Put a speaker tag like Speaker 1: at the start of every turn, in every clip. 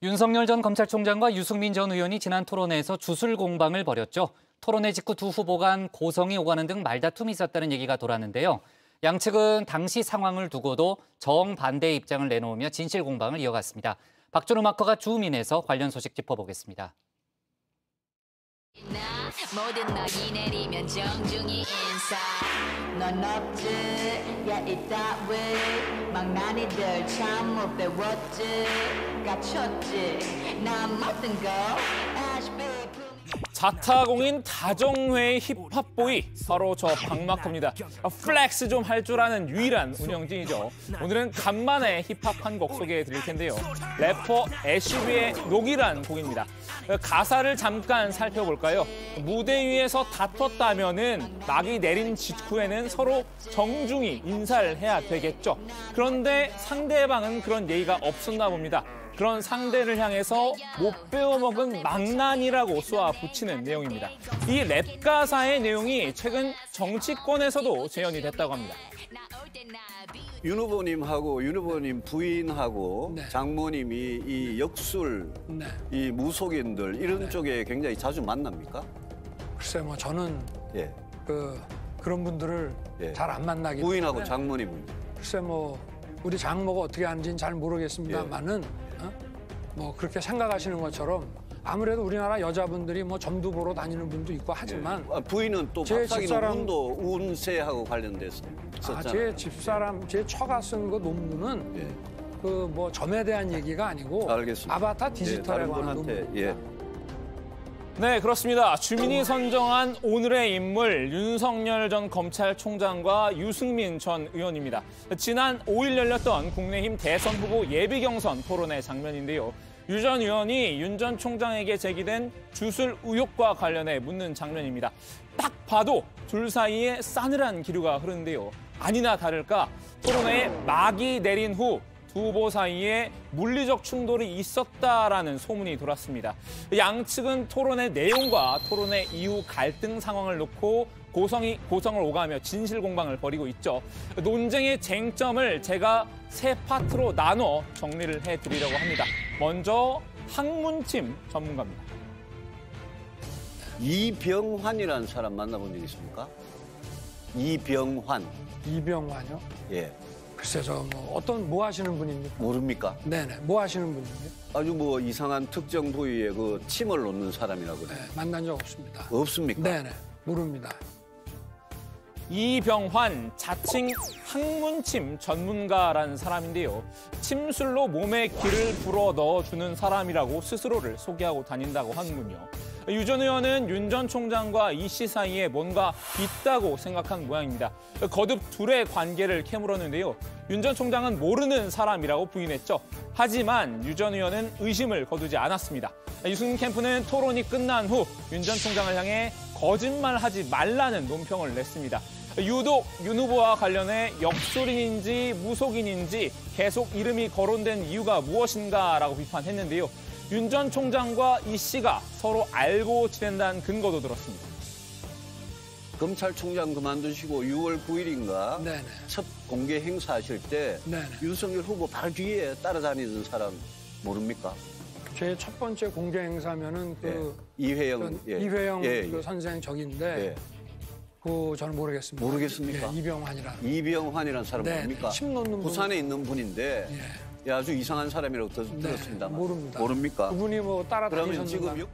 Speaker 1: 윤석열 전 검찰총장과 유승민 전 의원이 지난 토론회에서 주술 공방을 벌였죠. 토론회 직후 두 후보 간 고성이 오가는 등 말다툼이 있었다는 얘기가 돌았는데요. 양측은 당시 상황을 두고도 정반대의 입장을 내놓으며 진실 공방을 이어갔습니다. 박준호 마커가 주민에서 관련 소식 짚어보겠습니다.
Speaker 2: 모든 너희 내리면 정중히 인사 넌 없지 야 이따위 망나니들 참 못 배웠지 갇혔지 난 모든 거
Speaker 3: 자타공인 다정회의 힙합보이 바로 저 박마커입니다. 플렉스 좀 할 줄 아는 유일한 운영진이죠. 오늘은 간만에 힙합 한 곡 소개해 드릴 텐데요. 래퍼 애쉬비의 녹이란 곡입니다. 가사를 잠깐 살펴볼까요? 무대 위에서 다퉜다면은 막이 내린 직후에는 서로 정중히 인사를 해야 되겠죠. 그런데 상대방은 그런 예의가 없었나 봅니다. 그런 상대를 향해서 못 배워먹은 망난이라고 쏘아 붙이는 내용입니다. 이 랩 가사의 내용이 최근 정치권에서도 재현이 됐다고 합니다.
Speaker 4: 윤 후보님하고 윤 후보님 부인하고
Speaker 5: 네.
Speaker 4: 장모님이 이 역술,
Speaker 5: 네.
Speaker 4: 이 무속인들 이런 쪽에 굉장히 자주 만납니까?
Speaker 5: 글쎄 뭐 저는
Speaker 4: 예.
Speaker 5: 그런 분들을
Speaker 4: 예.
Speaker 5: 잘 안 만나기
Speaker 4: 부인하고
Speaker 5: 때문에
Speaker 4: 장모님은
Speaker 5: 글쎄 뭐 우리 장모가 어떻게 하는지는 잘 모르겠습니다만은 뭐 그렇게 생각하시는 것처럼 아무래도 우리나라 여자분들이 뭐 점도 보러 다니는 분도 있고 하지만
Speaker 4: 부인은 또
Speaker 5: 제
Speaker 4: 박사기
Speaker 5: 집사람-
Speaker 4: 논문도 운세하고 관련돼서 썼잖아요.
Speaker 5: 제 집사람 제 처가 쓴 그 논문은
Speaker 4: 예.
Speaker 5: 그 뭐 점에 대한 얘기가 아니고
Speaker 4: 알겠습니다.
Speaker 5: 아바타
Speaker 4: 예,
Speaker 5: 디지털에
Speaker 4: 다른
Speaker 5: 관한
Speaker 4: 분한테
Speaker 5: 논문입니다.
Speaker 4: 예.
Speaker 3: 네, 그렇습니다. 주민이 선정한 오늘의 인물 윤석열 전 검찰총장과 유승민 전 의원입니다. 지난 5일 열렸던 국민의힘 대선 후보 예비 경선 토론회 장면인데요. 유 전 의원이 윤 전 총장에게 제기된 주술 의혹과 관련해 묻는 장면입니다. 딱 봐도 둘 사이에 싸늘한 기류가 흐르는데요. 아니나 다를까 토론회에 막이 내린 후 두 후보 사이에 물리적 충돌이 있었다라는 소문이 돌았습니다. 양측은 토론의 내용과 토론의 이후 갈등 상황을 놓고 고성을 오가며 진실 공방을 벌이고 있죠. 논쟁의 쟁점을 제가 세 파트로 나눠 정리를 해드리려고 합니다. 먼저 학문팀 전문가입니다.
Speaker 4: 이병환이라는 사람 만나본 적 있습니까? 이병환.
Speaker 5: 이병환이요?
Speaker 4: 예.
Speaker 5: 글쎄 저 뭐 하시는 분입니까?
Speaker 4: 모릅니까?
Speaker 5: 네네 뭐 하시는 분입니까?
Speaker 4: 아주 뭐 이상한 특정 부위에 그 침을 놓는 사람이라고
Speaker 5: 네,
Speaker 4: 그래요.
Speaker 5: 만난 적 없습니다.
Speaker 4: 없습니까?
Speaker 5: 네네 모릅니다.
Speaker 3: 이병환, 자칭 학문침 전문가라는 사람인데요. 침술로 몸에 기를 불어 넣어주는 사람이라고 스스로를 소개하고 다닌다고 하는군요. 유 전 의원은 윤 전 총장과 이 씨 사이에 뭔가 있다고 생각한 모양입니다. 거듭 둘의 관계를 캐물었는데요. 윤 전 총장은 모르는 사람이라고 부인했죠. 하지만 유 전 의원은 의심을 거두지 않았습니다. 유승민 캠프는 토론이 끝난 후 윤 전 총장을 향해 거짓말하지 말라는 논평을 냈습니다. 유독 윤 후보와 관련해 역술인인지 무속인인지 계속 이름이 거론된 이유가 무엇인가라고 비판했는데요. 윤 전 총장과 이 씨가 서로 알고 지낸다는 근거도 들었습니다.
Speaker 4: 검찰총장 그만두시고 6월 9일인가
Speaker 5: 네네.
Speaker 4: 첫 공개 행사하실 때
Speaker 5: 네네.
Speaker 4: 윤석열 후보 바로 뒤에 따라다니는 사람 모릅니까?
Speaker 5: 제 첫 번째 공개 행사면은
Speaker 4: 이회영.
Speaker 5: 이회영
Speaker 4: 예,
Speaker 5: 그
Speaker 4: 예.
Speaker 5: 선생 적인데
Speaker 4: 예.
Speaker 5: 그 저는 모르겠습니다.
Speaker 4: 모르겠습니까?
Speaker 5: 예, 이병환이라.
Speaker 4: 이병환이라는 사람
Speaker 5: 네,
Speaker 4: 모릅니까?
Speaker 5: 침 놓는
Speaker 4: 부산에 있는 분인데
Speaker 5: 예.
Speaker 4: 아주 이상한 사람이라고
Speaker 5: 네,
Speaker 4: 들었습니다만
Speaker 5: 모릅니다.
Speaker 4: 모릅니까?
Speaker 5: 그분이 뭐
Speaker 4: 그러면
Speaker 5: 따라다니셨는가?
Speaker 4: 지금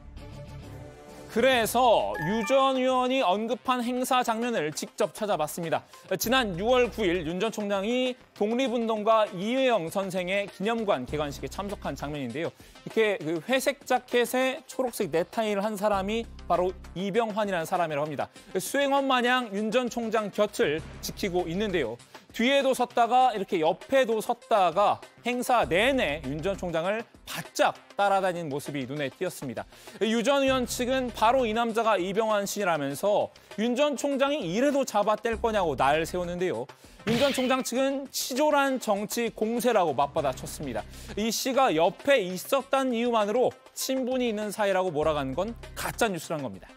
Speaker 3: 그래서 유 전 의원이 언급한 행사 장면을 직접 찾아봤습니다. 지난 6월 9일 윤 전 총장이 독립운동가 이회영 선생의 기념관 개관식에 참석한 장면인데요. 이렇게 그 회색 자켓에 초록색 넥타이를 한 사람이 바로 이병환이라는 사람이라고 합니다. 수행원 마냥 윤 전 총장 곁을 지키고 있는데요. 뒤에도 섰다가 이렇게 옆에도 섰다가 행사 내내 윤 전 총장을 바짝 따라다니는 모습이 눈에 띄었습니다. 유 전 의원 측은 바로 이 남자가 이병환 씨라면서 윤 전 총장이 이래도 잡아뗄 거냐고 날 세우는데요. 윤 전 총장 측은 치졸한 정치 공세라고 맞받아쳤습니다. 이 씨가 옆에 있었다는 이유만으로 친분이 있는 사이라고 몰아가는 건 가짜 뉴스란 겁니다.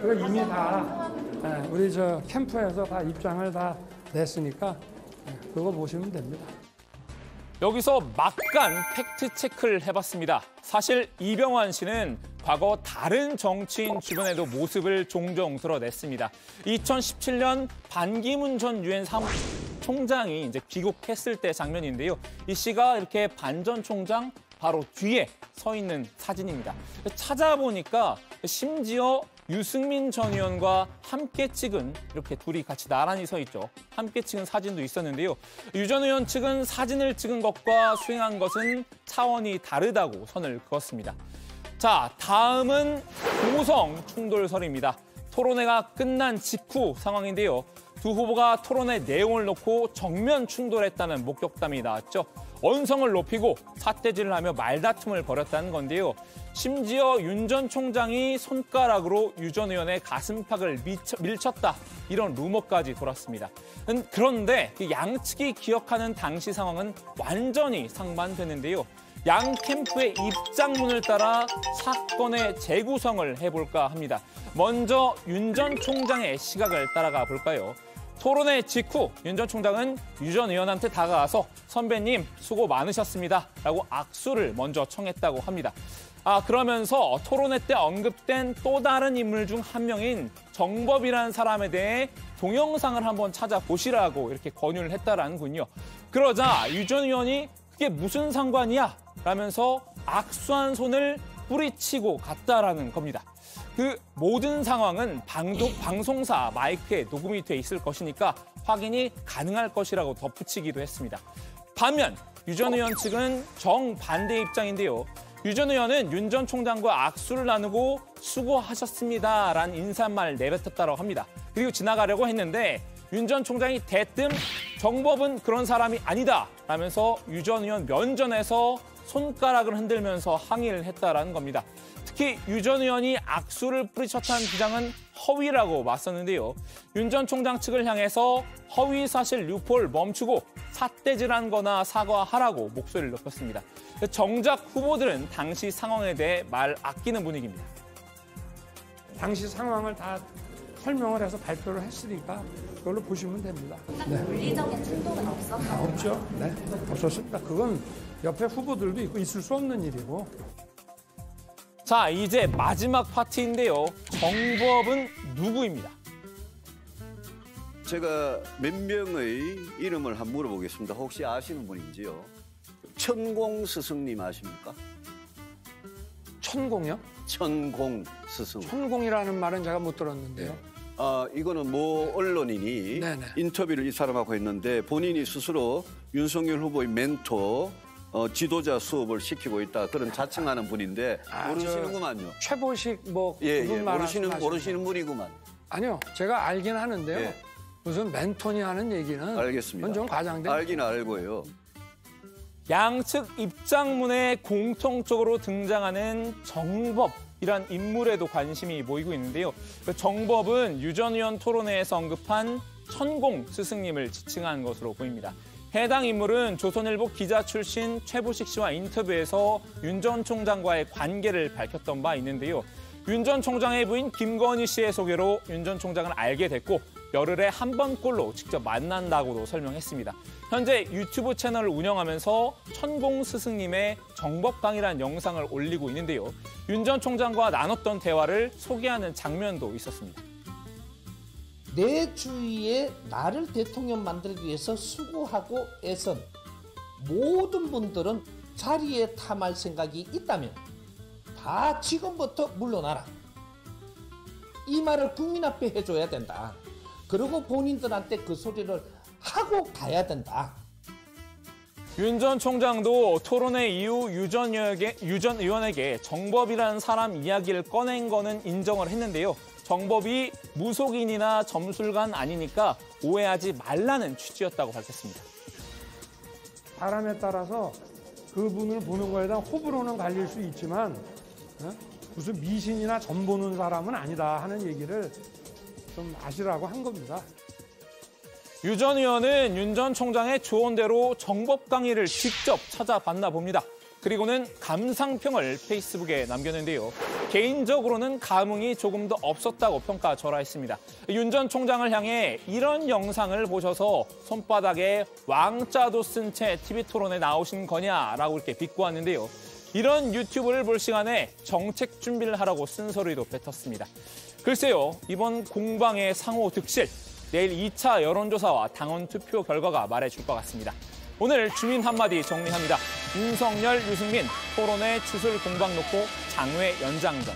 Speaker 5: 그거 이미 다 우리 저 캠프에서 다 입장을 다 냈으니까 그거 보시면 됩니다.
Speaker 3: 여기서 막간 팩트 체크를 해봤습니다. 사실 이병환 씨는 과거 다른 정치인 주변에도 모습을 종종 드러냈습니다. 2017년 반기문 전 유엔 총장이 이제 귀국했을 때 장면인데요. 이 씨가 이렇게 반 전 총장 바로 뒤에 서 있는 사진입니다. 찾아보니까 심지어 유승민 전 의원과 함께 찍은, 이렇게 둘이 같이 나란히 서 있죠. 함께 찍은 사진도 있었는데요. 유 전 의원 측은 사진을 찍은 것과 수행한 것은 차원이 다르다고 선을 그었습니다. 자, 다음은 고성 충돌설입니다. 토론회가 끝난 직후 상황인데요. 두 후보가 토론회 내용을 놓고 정면 충돌했다는 목격담이 나왔죠. 언성을 높이고 삿대질을 하며 말다툼을 벌였다는 건데요. 심지어 윤 전 총장이 손가락으로 유 전 의원의 가슴팍을 밀쳤다, 이런 루머까지 돌았습니다. 그런데 양측이 기억하는 당시 상황은 완전히 상반되는데요. 양 캠프의 입장문을 따라 사건의 재구성을 해볼까 합니다. 먼저 윤 전 총장의 시각을 따라가 볼까요? 토론회 직후 윤 전 총장은 유 전 의원한테 다가가서 선배님 수고 많으셨습니다 라고 악수를 먼저 청했다고 합니다. 그러면서 토론회 때 언급된 또 다른 인물 중 한 명인 정법이라는 사람에 대해 동영상을 한번 찾아보시라고 이렇게 권유를 했다라는군요. 그러자 유 전 의원이 그게 무슨 상관이야? 라면서 악수한 손을 뿌리치고 갔다라는 겁니다. 그 모든 상황은 방송사 마이크에 녹음이 돼 있을 것이니까 확인이 가능할 것이라고 덧붙이기도 했습니다. 반면 유 전 의원 측은 정반대 입장인데요. 유 전 의원은 윤 전 총장과 악수를 나누고 수고하셨습니다라는 인사말을 내뱉었다고 합니다. 그리고 지나가려고 했는데 윤 전 총장이 대뜸 정법은 그런 사람이 아니다 라면서 유 전 의원 면전에서 손가락을 흔들면서 항의를 했다라는 겁니다. 특히 유 전 의원이 악수를 뿌리쳤다는 주장은 허위라고 맞섰는데요. 윤 전 총장 측을 향해서 허위 사실 유포를 멈추고 삿대질한 거나 사과하라고 목소리를 높였습니다. 정작 후보들은 당시 상황에 대해 말 아끼는 분위기입니다.
Speaker 5: 당시 상황을 다 설명을 해서 발표를 했으니까 그걸로 보시면 됩니다. 네.
Speaker 6: 물리적인 충돌은 없었나요?
Speaker 5: 없죠. 네, 없었습니다. 그건 옆에 후보들도 있고 있을 수 없는 일이고.
Speaker 3: 자, 이제 마지막 파트인데요. 정법은 누구입니다.
Speaker 4: 제가 몇 명의 이름을 한번 물어보겠습니다. 혹시 아시는 분인지요? 천공 스승님 아십니까?
Speaker 5: 천공이요?
Speaker 4: 천공 스승.
Speaker 5: 천공이라는 말은 제가 못 들었는데요.
Speaker 4: 이거는 모 언론인이
Speaker 5: 네네.
Speaker 4: 인터뷰를 이 사람하고 했는데 본인이 스스로 윤석열 후보의 멘토, 지도자 수업을 시키고 있다, 그런 자칭하는 분인데 모르시는구만요.
Speaker 5: 최보식 뭐
Speaker 4: 예,
Speaker 5: 그분 말씀하시는
Speaker 4: 모르시는 분이구만.
Speaker 5: 아니요, 제가 알긴 하는데요.
Speaker 4: 예.
Speaker 5: 무슨 멘토니 하는 얘기는
Speaker 4: 알겠습니다.
Speaker 5: 그건 좀 과장된.
Speaker 4: 알긴 알고요.
Speaker 3: 양측 입장문에 공통적으로 등장하는 정법이란 인물에도 관심이 모이고 있는데요. 정법은 유 전 의원 토론회에서 언급한 천공 스승님을 지칭한 것으로 보입니다. 해당 인물은 조선일보 기자 출신 최보식 씨와 인터뷰에서 윤 전 총장과의 관계를 밝혔던 바 있는데요. 윤 전 총장의 부인 김건희 씨의 소개로 윤 전 총장을 알게 됐고 열흘에 한 번꼴로 직접 만난다고도 설명했습니다. 현재 유튜브 채널을 운영하면서 천공 스승님의 정법 강의라는 영상을 올리고 있는데요. 윤 전 총장과 나눴던 대화를 소개하는 장면도 있었습니다.
Speaker 7: 내 주위에 나를 대통령 만들기 위해서 수고하고 애쓴 모든 분들은 자리에 탐할 생각이 있다면 다 지금부터 물러나라. 이 말을 국민 앞에 해줘야 된다. 그리고 본인들한테 그 소리를 하고 가야 된다.
Speaker 3: 윤 전 총장도 토론회 이후 유 전 의원에게 정법이라는 사람 이야기를 꺼낸 거는 인정을 했는데요. 정법이 무속인이나 점술관 아니니까 오해하지 말라는 취지였다고 밝혔습니다.
Speaker 5: 사람에 따라서 그분을 보는 거에 대한 호불호는 갈릴 수 있지만 무슨 미신이나 점 보는 사람은 아니다 하는 얘기를 좀 아시라고 한 겁니다.
Speaker 3: 유 전 의원은 윤 전 총장의 조언대로 정법 강의를 직접 찾아봤나 봅니다. 그리고는 감상평을 페이스북에 남겼는데요. 개인적으로는 감흥이 조금 더 없었다고 평가절하했습니다. 윤 전 총장을 향해 이런 영상을 보셔서 손바닥에 왕자도 쓴 채 TV 토론에 나오신 거냐라고 이렇게 비꼬았는데요. 이런 유튜브를 볼 시간에 정책 준비를 하라고 쓴소리도 뱉었습니다. 글쎄요, 이번 공방의 상호 득실, 내일 2차 여론조사와 당원 투표 결과가 말해줄 것 같습니다. 오늘 주민 한마디 정리합니다. 윤석열, 유승민 토론회 추슬 공방 놓고 장외 연장전.